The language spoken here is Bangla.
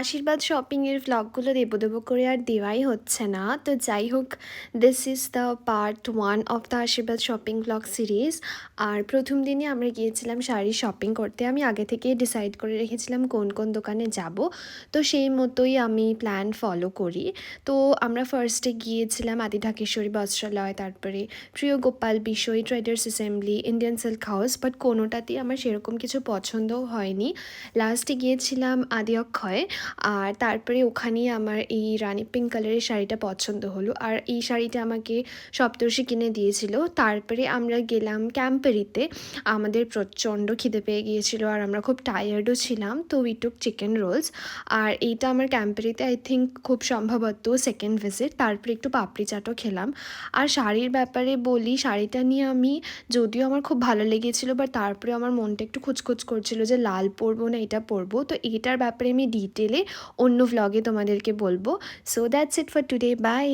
আশীর্বাদ শপিংয়ের ভ্লগগুলো দেবো করে আর দেওয়াই হচ্ছে না। তো যাই হোক, this is the part 1 of the আশীর্বাদ শপিং ভ্লগ সিরিজ। আর প্রথম দিনে আমরা গিয়েছিলাম শাড়ি শপিং করতে। আমি আগে থেকেই ডিসাইড করে রেখেছিলাম কোন কোন দোকানে যাব, তো সেই মতোই আমি প্ল্যান ফলো করি। তো আমরা ফার্স্টে গিয়েছিলাম আদি ঢাকেশ্বরী বস্ত্রালয়, তারপরে Priyo Gopal Bishoi, traders assembly, Indian silk house, but কোনোটাতেই আমার সেরকম কিছু পছন্দও হয়নি। লাস্টে গিয়েছিলাম আদি অক্ষয়, আর তারপরে ওখানেই আমার এই রানি পিঙ্ক কালারের শাড়িটা পছন্দ হলো, আর এই শাড়িটা আমাকে সপ্তর্ষি কিনে দিয়েছিল। তারপরে আমরা গেলাম ক্যাম্পেরিতে। আমাদের প্রচণ্ড খিদে পেয়ে গিয়েছিল আর আমরা খুব টায়ার্ডও ছিলাম, তো উই টুক চিকেন রোলস। আর এইটা আমার ক্যাম্পেরিতে আই থিঙ্ক খুব সম্ভবত সেকেন্ড ভিজিট। তারপরে একটু পাপড়ি চাটও খেলাম। আর শাড়ির ব্যাপারে বলি, শাড়িটা নিয়ে আমি, যদিও আমার খুব ভালো লেগেছিলো, বাট তারপরে আমার মনটা একটু খুচখুচ করছিল যে লাল পরবো না এটা পরবো। তো এটার ব্যাপারে আমি ডিটেলে অন্য ভ্লগে তোমাদেরকে বলবো। So that's it for today, by.